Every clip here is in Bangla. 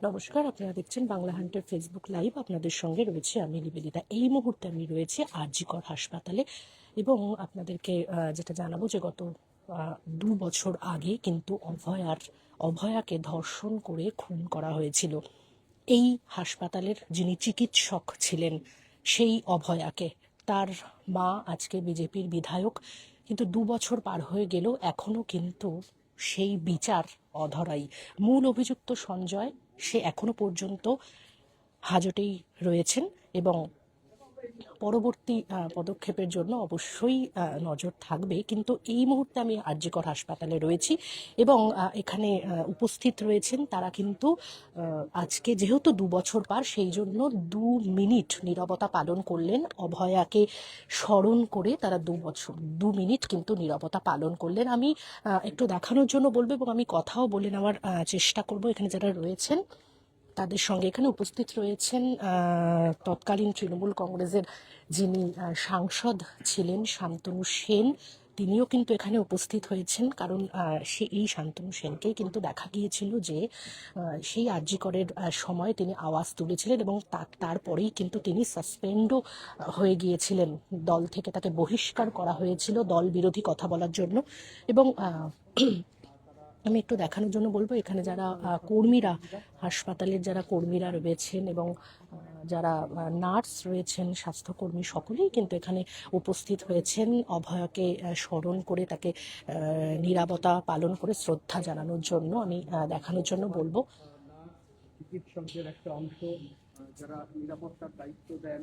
নমস্কার, আপনারা দেখছেন বাংলা হান্টার ফেসবুক লাইভ। আপনাদের সঙ্গে রয়েছে আমি নিবেদিতা। এই মুহূর্তে আমি রয়েছি আর.জি. কর হাসপাতালে এবং আপনাদেরকে যেটা জানাবো যে গত 2 বছর আগে কিন্তু অভয়াকে ধর্ষণ করে খুন করা হয়েছিল। এই হাসপাতালের যিনি চিকিৎসক ছিলেন সেই অভয়াকে, তার মা আজকে বিজেপির বিধায়ক, কিন্তু 2 বছর পার হয়ে গেল এখনো কিন্তু সেই বিচার অধরাই। মূল অভিযুক্ত সঞ্জয়, সে এখনো পর্যন্ত হাজতেই রয়েছেন এবং পরবর্তী পদক্ষেপের জন্য অবশ্যই নজর থাকবে। কিন্তু এই মুহূর্তে আমি আর.জি. কর হাসপাতালে রয়েছি এবং এখানে উপস্থিত রয়েছেন তারা কিন্তু আজকে যেহেতু 2 বছর পার, সেই জন্য 2 মিনিট নীরবতা পালন করলেন। অভয়াকে স্মরণ করে তারা 2 মিনিট কিন্তু নীরবতা পালন করলেন। আমি একটু দেখানোর জন্য বলবো এবং আমি কথাও বলে নেওয়ার চেষ্টা করব। এখানে যারা রয়েছেন তাদের সঙ্গে এখানে উপস্থিত রয়েছেন তৎকালীন তৃণমূল কংগ্রেসের যিনি সাংসদ ছিলেন শান্তনু সেন, তিনিও কিন্তু এখানে উপস্থিত হয়েছেন। কারণ এই শান্তনু সেনকেই কিন্তু দেখা গিয়েছিল যে সেই আর.জি. করের সময় তিনি আওয়াজ তুলেছিলেন এবং তারপরেই কিন্তু তিনি সাসপেন্ডও হয়ে গিয়েছিলেন। দল থেকে তাকে বহিষ্কার করা হয়েছিল দল বিরোধী কথা বলার জন্য। এবং আমি একটু দেখানোর জন্য বলবো, এখানে যারা কর্মীরা, হাসপাতালের যারা কর্মীরা রয়েছেন এবং যারা নার্স রয়েছেন, স্বাস্থ্যকর্মী, সকলেই কিন্তু এখানে উপস্থিত হয়েছেন অভয়াকে স্মরণ করে, তাকে নীরবতা পালন করে শ্রদ্ধা জানানোর জন্য। আমি দেখানোর জন্য বলবো। চিকিৎসকদের একটা অংশ যারা নিরাপত্তার দায়িত্ব দেন,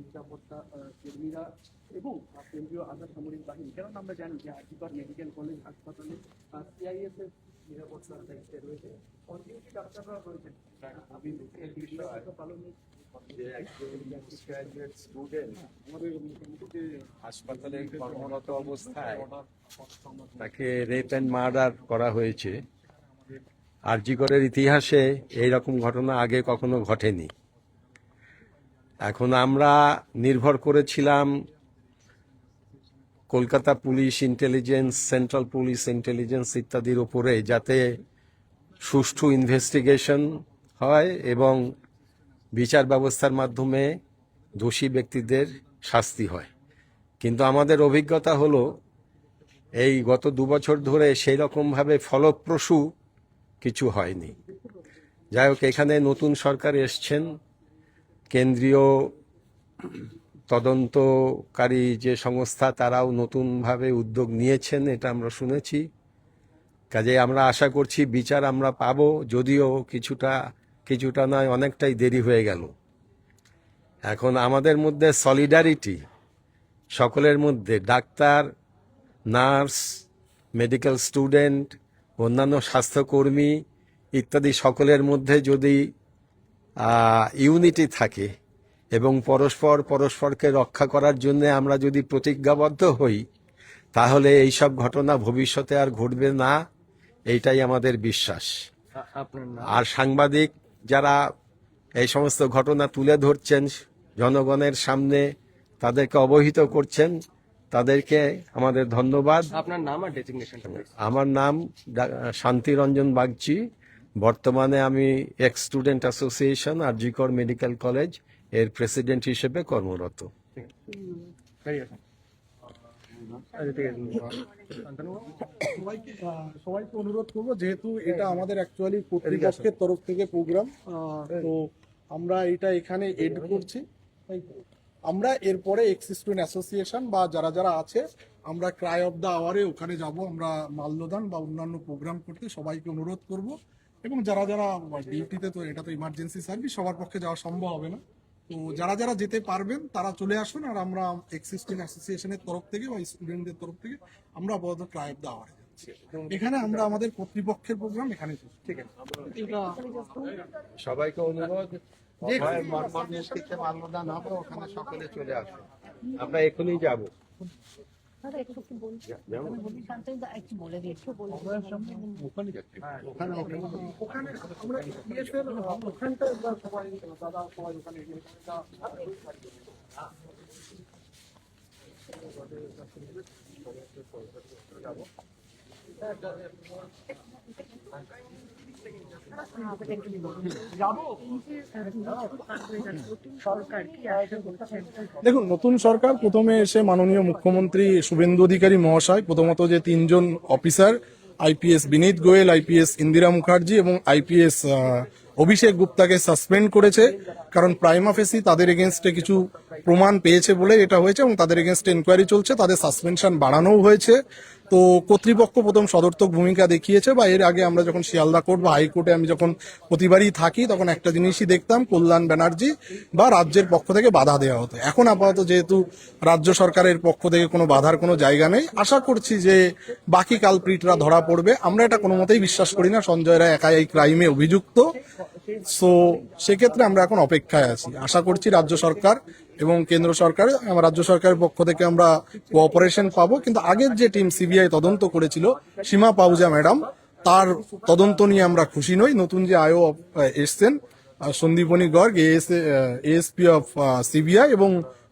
নিরাপত্তা কর্মীরা এবং কেন্দ্রীয় আধা সামরিক বাহিনী, কারণ আমরা জানি যে আর.জি. কর মেডিকেল কলেজ হাসপাতালে সিআইএসএফ নিরাপত্তার দায়িত্বে রয়েছে, কন্টিনিউটি ডাক্তাররা রয়েছেন। আমি হাসপাতালে কর্মরত অবস্থায় তাকে রেপ অ্যান্ড মার্ডার করা হয়েছে। আর.জি. করের ইতিহাসে এইরকম ঘটনা আগে কখনো ঘটেনি। এখন আমরা নির্ভর করেছিলাম Kolkata police intelligence, central police intelligence ইত্যাদির উপরে, যাতে সুষ্ঠু ইনভেস্টিগেশন হয় এবং বিচার ব্যবস্থার মাধ্যমে দোষী ব্যক্তিদের শাস্তি হয়। কিন্তু আমাদের অভিজ্ঞতা হলো এই গত 2 বছর ধরে সেই রকমভাবে ফলপ্রসূ কিছু হয়নি। যাই হোক, এখানে নতুন সরকার এসছেন, কেন্দ্রীয় তদন্তকারী যে সংস্থা তারাও নতুনভাবে উদ্যোগ নিয়েছেন, এটা আমরা শুনেছি। কাজে আমরা আশা করছি বিচার আমরা পাবো, যদিও কিছুটা নয়, অনেকটাই দেরি হয়ে গেল। এখন আমাদের মধ্যে সলিডারিটি, সকলের মধ্যে, ডাক্তার, নার্স, মেডিকেল স্টুডেন্ট, অন্যান্য স্বাস্থ্যকর্মী ইত্যাদি সকলের মধ্যে যদি ইউনিটি থাকে এবং পরস্পরকে রক্ষা করার জন্য আমরা যদি প্রতিজ্ঞাবদ্ধ হই, তাহলে এইসব ঘটনা ভবিষ্যতে আর ঘটবে না, এইটাই আমাদের বিশ্বাস। আর সাংবাদিক যারা এই সমস্ত ঘটনা তুলে ধরছেন জনগণের সামনে, তাদেরকে অবহিত করছেন, তাদেরকে আমাদের ধন্যবাদ। আপনার নাম আর ডেজিগনেশন? আমার নাম শান্তিরঞ্জন বাগচি। বর্তমানে আমি এক্স স্টুডেন্ট অ্যাসোসিয়েশন আর.জি. কর মেডিকেল কলেজ এর প্রেসিডেন্ট হিসেবে কর্মরত। সবাইকে অনুরোধ করবো, যেহেতু এটা আমাদের অ্যাকচুয়ালি কর্তৃপক্ষের তরফ থেকে প্রোগ্রাম, তো আমরা এটা এখানে এড করছি। আমরা এরপরে এক্সিস্টেন্ট অ্যাসোসিয়েশন বা যারা যারা আছে, আমরা ক্রাই অফ দ্য আওয়ারে ওখানে যাব, আমরা মাল্যদান বা অন্যান্য প্রোগ্রাম করতে সবাইকে অনুরোধ করব। এবং যারা যারা ডিউটিতে, তো এটা তো ইমার্জেন্সি সার্ভিস, সবার পক্ষে যাওয়া সম্ভব হবে না, তো যারা যারা যেতে পারবেন তারা চলে আসুন। আর আমরা এক্সিস্টিং অ্যাসোসিয়েশনের তরফ থেকে বা স্টুডেন্টদের তরফ থেকে আমরা আপাতত ক্রাই অফ দ্য আওয়ারে যাচ্ছি। এখানে আমরা আমাদের কর্তৃপক্ষের প্রোগ্রাম এখানে শেষ। ঠিক আছে, এটা সবাইকে অনুরোধ, অভয়ের মর্মান্তিতে মাল্যদান হবে, ওখানে সকলে চলে আসুন। আমরা এখনই যাব। ওখানে আমরা ইএসএর ওখানটা সবাই দাদা সবাই ওখানে দেখুন, নতুন সরকার প্রথমে এসে মাননীয় মুখ্যমন্ত্রী শুভেন্দু অধিকারী মহাশয় প্রথমত যে 3 জন অফিসার, আইপিএস বিনীত গোয়েল, আইপিএস ইন্দিরা মুখার্জি এবং আইপিএস অভিষেক গুপ্তাকে সাসপেন্ড করেছে, কারণ প্রাইমা ফেসি তাদের এগেনস্টে কিছু প্রমাণ পেয়েছে বলে এটা হয়েছে এবং তাদের এগেনস্টে ইনকোয়ারি চলছে, তাদের সাসপেনশন বাড়ানোও হয়েছে। তো কর্তৃপক্ষ প্রথম সদর্থক ভূমিকা দেখিয়েছে, বা এর আগে আমরা যখন শিয়ালদা কোর্ট বা হাইকোর্টে আমি যখন প্রতিবারই থাকি, তখন একটা জিনিসই দেখতাম, কল্যাণ ব্যানার্জি বা রাজ্যের পক্ষ থেকে বাধা দেওয়া হতো। এখন আপাতত যেহেতু রাজ্য সরকারের পক্ষ থেকে কোনো বাধার কোনো জায়গা নেই, আশা করছি যে বাকি কালপ্রিটরা ধরা পড়বে। আমরা এটা কোনো মতেই বিশ্বাস করি না সঞ্জয় রায় একাই এই ক্রাইমে অভিযুক্ত। সো সেক্ষেত্রে আমরা এখন অপেক্ষায় আছি। আশা করছি রাজ্য সরকার এবং কেন্দ্র সরকার, রাজ্য সরকারের পক্ষ থেকে আমরা কোঅপারেশন পাবো। কিন্তু আগের যে টিম সিবিআই তদন্ত করেছিল, সীমা পাহুজা ম্যাডাম, তার তদন্ত নিয়ে আমরা খুশি নই। নতুন যে আইও এসছেন Sandipani Garg, ASP of CBI এবং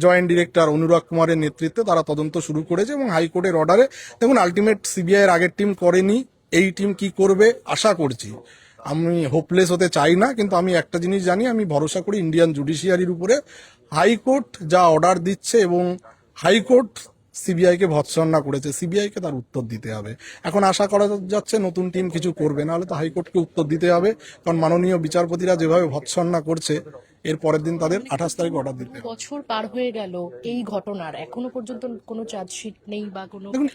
জয়েন্ট ডিরেক্টর অনুরাগ কুমারের নেতৃত্বে তারা তদন্ত শুরু করেছে এবং হাইকোর্টের অর্ডারে, দেখুন আলটিমেট সিবিআই এর আগের টিম করেনি, এই টিম কি করবে আশা করছি। আমি হোপলেস হতে চাই না, কিন্তু আমি একটা জিনিস জানি, আমি ভরসা করি ইন্ডিয়ান জুডিশিয়ারির উপরে। হাইকোর্ট যা অর্ডার দিচ্ছে এবং হাইকোর্ট সিবিআই কে ভৎসনা করেছে, সিবিআই কে তার উত্তর দিতে হবে। এখন আশা করা যাচ্ছে নতুন টিম কিছু করবে, নাহলে তো হাইকোর্টকে উত্তর দিতে হবে, কারণ মাননীয় বিচারপতিরা যেভাবে ভৎসনা করছে, এর পরের দিন তাদের 28 তারিখ অর্ডার দিতে হবে। বছর পার হয়ে গেল এই ঘটনার, এখনো পর্যন্ত কোনো চার্জশিট নেই বা কোনো। দেখুন,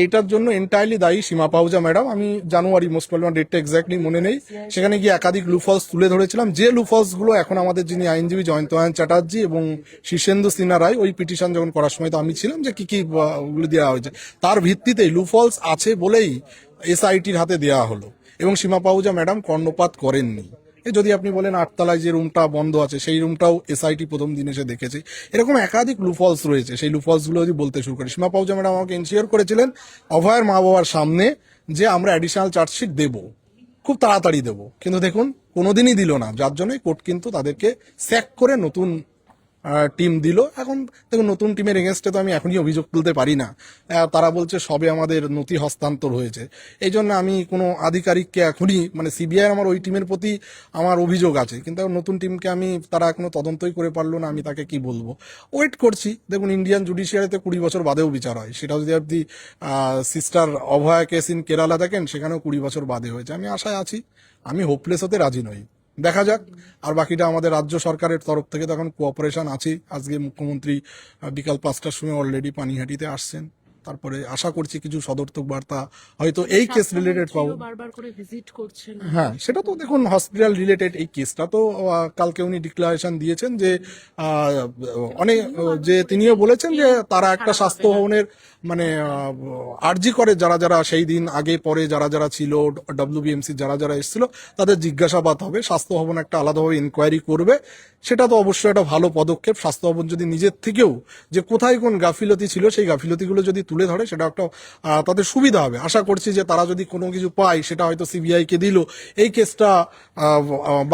এইটার জন্য এন্টায়ারলি দায়ী সীমা পাহুজা ম্যাডাম। আমি জানুয়ারি, মোস্ট প্রবলি ডেটটা এক্স্যাক্টলি মনে নেই, সেখানে গিয়ে একাধিক লুফলস তুলে ধরেছিলাম, যে লুফলস গুলো এখন আমাদের যিনি আইনজীবী জয়ন্তনারায়ণ চ্যাটার্জি এবং শীর্ষেন্দু সিনহা রায়, ওই পিটিশন যখন করার সময় তো আমি ছিলাম, যে কি কি ওগুলো দেওয়া হয়েছে, তার ভিত্তিতে লুফলস আছে বলেই এসআইটির হাতে দেওয়া হলো এবং সীমা পাহুজা ম্যাডাম কর্ণপাত করেননি। যদি আপনি বলেন 8 তলায় যে রুমটা বন্ধ আছে, সেই রুমটাও এসআইটি প্রথম দিন এসে দেখেছে। এরকম একাধিক লুফলস রয়েছে, সেই লুফলস গুলো যদি বলতে শুরু করি, সীমা পাহুজা ম্যাডাম আমাকে এনশিওর করেছিলেন অভয়ের মা বাবার সামনে যে আমরা অ্যাডিশনাল চার্জশিট দেব, খুব তাড়াতাড়ি দেব, কিন্তু দেখুন কোনোদিনই দিল না, যার জন্যই কোর্ট কিন্তু তাদেরকে স্যাক করে নতুন টিম দিল। এখন দেখুন, নতুন টিমের এগেনস্টে তো আমি এখনই অভিযোগ তুলতে পারি না, তারা বলছে সবে আমাদের নথি হস্তান্তর হয়েছে। এই জন্য আমি কোনো আধিকারিককে এখনই, মানে সিবিআই আমার ওই টিমের প্রতি আমার অভিযোগ আছে, কিন্তু নতুন টিমকে আমি, তারা এখনো তদন্তই করে পারলো না, আমি তাকে কি বলবো। ওয়েট করছি। দেখুন, ইন্ডিয়ান জুডিশিয়ারিতে 20 বছর বাদেও বিচার হয়, সেটাও যদি আপনি sister Abhaya case in Kerala দেখেন, সেখানেও 20 বছর বাদে হয়েছে। আমি আশায় আছি, আমি হোপলেস হতে রাজি নই, দেখা যাক। আর বাকিটা আমাদের রাজ্য সরকারের তরফ থেকে তখন কোঅপারেশন আছে। আজকে মুখ্যমন্ত্রী বিকাল 5টার সময় অলরেডি পানিহাটিতে আসছেন, তারপরে আশা করছি কিছু সদর্থক বার্তা হয়তো এই কেস রিলেটেড পাবো। বারবার করে ভিজিট করছেন। হ্যাঁ, সেটা তো দেখুন হসপিটাল রিলেটেড এই কেসটা তো, কালকে উনি ডিক্লারেশন দিয়েছেন যে অনেক, যে তিনিও বলেছেন যে তারা একটা স্বাস্থ্য ভবনের, মানে আরজি করে যারা যারা সেই দিন আগে পরে যারা যারা ছিল, ডব্লিউবিএমসি যারা যারা এসেছিল, তাদের জিজ্ঞাসাবাদ হবে, স্বাস্থ্য ভবন একটা আলাদাভাবে ইনকোয়ারি করবে। সেটা তো অবশ্যই একটা ভালো পদক্ষেপ। স্বাস্থ্য ভবন যদি নিজের থেকেও যে কোথায় কোন গাফিলতি ছিল সেই গাফিলতিগুলো যদি তুলে ধরে, সেটা একটা তাদের সুবিধা হবে। আশা করছি যে তারা যদি কোনো কিছু পায়, সেটা হয়তো সিবিআই কে দিল, এই কেসটা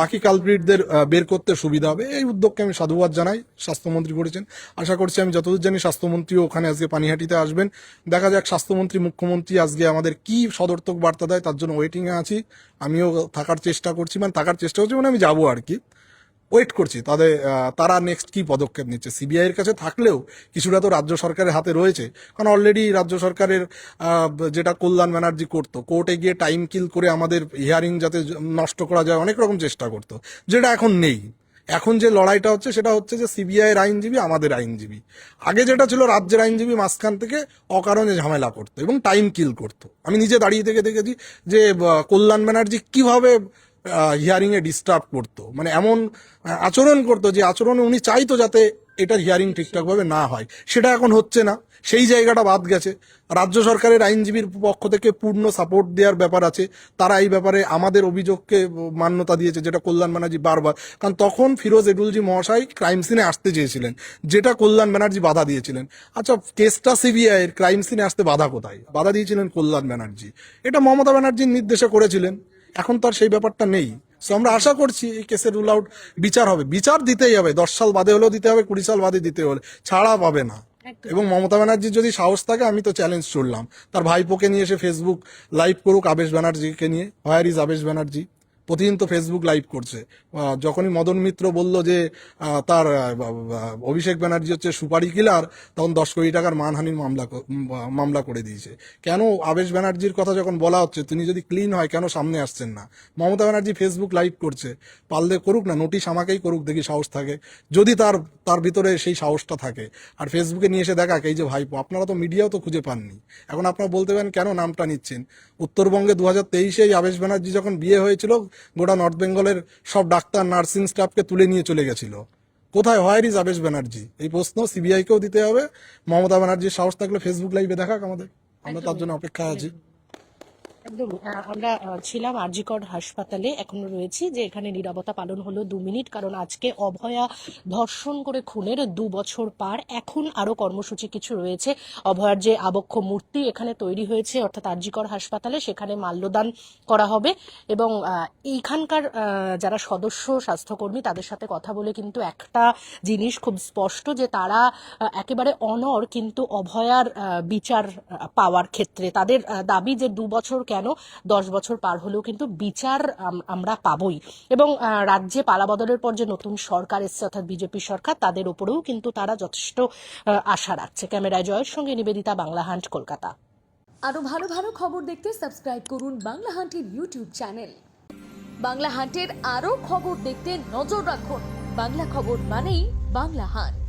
বাকি কালপ্রিটদের বের করতে সুবিধা হবে। এই উদ্যোগকে আমি সাধুবাদ জানাই, স্বাস্থ্যমন্ত্রী করেছেন। আশা করছি, আমি যতদূর জানি স্বাস্থ্যমন্ত্রীও ওখানে আজকে পানিহাটিতে আসবেন। দেখা যাক স্বাস্থ্যমন্ত্রী, মুখ্যমন্ত্রী আজকে আমাদের কি সদর্থক বার্তা দেয়, তার জন্য ওয়েটিংয়ে আছি। আমিও থাকার চেষ্টা করছি, মানে থাকার চেষ্টা করছি, মানে আমি যাবো আর কি। ওয়েট করছি তারা নেক্সট কি পদক্ষেপ নিচ্ছে। সিবিআই এর কাছে থাকলেও কিছুটা তো রাজ্য সরকারের হাতে রয়েছে, কারণ অলরেডি রাজ্য সরকারের যেটা কল্যাণ ব্যানার্জি করতো, কোর্টে গিয়ে টাইম কিল করে আমাদের হিয়ারিং যাতে নষ্ট করা যায় অনেক রকম চেষ্টা করতো, যেটা এখন নেই। এখন যে লড়াইটা হচ্ছে সেটা হচ্ছে যে সিবিআই এর আইনজীবী আমাদের আইনজীবী। আগে যেটা ছিল রাজ্যের আইনজীবী মাঝখান থেকে অকারণে ঝামেলা করতো এবং টাইম কিল করতো। আমি নিজে দাঁড়িয়ে থেকে দেখেছি যে কল্যাণ ব্যানার্জি কিভাবে হিয়ারিং এ ডিস্টার্ব করতো, মানে এমন আচরণ করতো যে আচরণে উনি চাইতো যাতে এটার হিয়ারিং ঠিকঠাকভাবে না হয়, সেটা এখন হচ্ছে না, সেই জায়গাটা বাদ গেছে। রাজ্য সরকারের আইনজীবীর পক্ষ থেকে পূর্ণ সাপোর্ট দেওয়ার ব্যাপার আছে, তারা এই ব্যাপারে আমাদের অভিযোগকে মান্যতা দিয়েছে, যেটা কল্যাণ ব্যানার্জি বারবার, কারণ তখন ফিরোজ এডুলজি মহাশয় ক্রাইম সিনে আসতে চেয়েছিলেন, যেটা কল্যাণ ব্যানার্জি বাধা দিয়েছিলেন। আচ্ছা, কেসটা সিবিআই এর, ক্রাইম সিনে আসতে বাধা কোথায়? বাধা দিয়েছিলেন কল্যাণ ব্যানার্জি, এটা মমতা ব্যানার্জির নির্দেশে করেছিলেন। এখন তো আর সেই ব্যাপারটা নেই। সো আমরা আশা করছি এই কেসের রুল আউট বিচার হবে, বিচার দিতেই হবে, 10 সাল বাদে হলেও দিতে হবে, 20 সাল বাদে দিতে হলে ছাড়া পাবে না। এবং মমতা ব্যানার্জির যদি সাহস থাকে, আমি তো চ্যালেঞ্জ করলাম, তার ভাইপোকে নিয়ে এসে ফেসবুক লাইভ করুক আবেশ ব্যানার্জিকে নিয়ে। হোয়ার ইজ আবেশ ব্যানার্জি? প্রতিদিন তো ফেসবুক লাইভ করছে। যখনই মদন মিত্র বলল যে তার অভিষেক ব্যানার্জি হচ্ছে সুপারি কিলার, তখন 10 কোটি টাকার মানহানির মামলা করে দিয়েছে। কেন আবেশ ব্যানার্জির কথা যখন বলা হচ্ছে, তিনি যদি ক্লিন হয় কেন সামনে আসছেন না? মমতা ব্যানার্জি ফেসবুক লাইভ করছে, পারলে করুক না, নোটিশ আমাকেই করুক, দেখি সাহস থাকে, যদি তার ভিতরে সেই সাহসটা থাকে। আর ফেসবুকে নিয়ে এসে দেখাক এই যে ভাইপো, আপনারা তো মিডিয়াও তো খুঁজে পাননি, এখন আপনারা বলতে পারেন কেন নামটা নিচ্ছেন। উত্তরবঙ্গে 2023 আবেশ ব্যানার্জি যখন বিয়ে হয়েছিল, গোটা নর্থ বেঙ্গলের সব ডাক্তার নার্সিং স্টাফকে তুলে নিয়ে চলে গেছিল। কোথায় হোয়ার ইজ আবেশ ব্যানার্জি? এই প্রশ্ন সিবিআই কেও দিতে হবে। মমতা ব্যানার্জির সাহস থাকলে ফেসবুক লাইভে দেখাক আমাদের, আমরা তার জন্য অপেক্ষায় আছি। একদম আমরা ছিলাম আরজিকর হাসপাতালে, এখনো রয়েছি, যে এখানে নীরবতা পালন হলো 2 মিনিট, কারণ আজকে অভয়া ধর্ষণ করে খুনের 2 বছর পার। এখন আরো কর্মসূচি কিছু রয়েছে। অভয়ার যে আবক্ষ মূর্তি এখানে তৈরি হয়েছে অর্থাৎ আরজিকর হাসপাতালে, সেখানে মাল্যদান করা হবে। এবং এইখানকার যারা সদস্য স্বাস্থ্যকর্মী, তাদের সাথে কথা বলে কিন্তু একটা জিনিস খুব স্পষ্ট, যে তারা একেবারে অনড় কিন্তু অভয়ার বিচার পাওয়ার ক্ষেত্রে। তাদের দাবি যে 2 বছর কেন, 10 বছর পার হলেও কিন্তু বিচার আমরা পাবই। এবং রাজ্যে পালাবদলের পর যে নতুন সরকার এসছে অর্থাৎ বিজেপি সরকার, তাদের উপরেও কিন্তু তারা যথেষ্ট আশা রাখছে। ক্যামেরায় জয়ের সঙ্গে নিবেদিতা, বাংলা হান্ট, কলকাতা। আরো ভালো ভালো খবর দেখতে সাবস্ক্রাইব করুন বাংলা হান্টের ইউটিউব চ্যানেল। বাংলা হান্টের আরো খবর দেখতে নজর রাখুন। বাংলা খবর মানেই বাংলা হান্ট।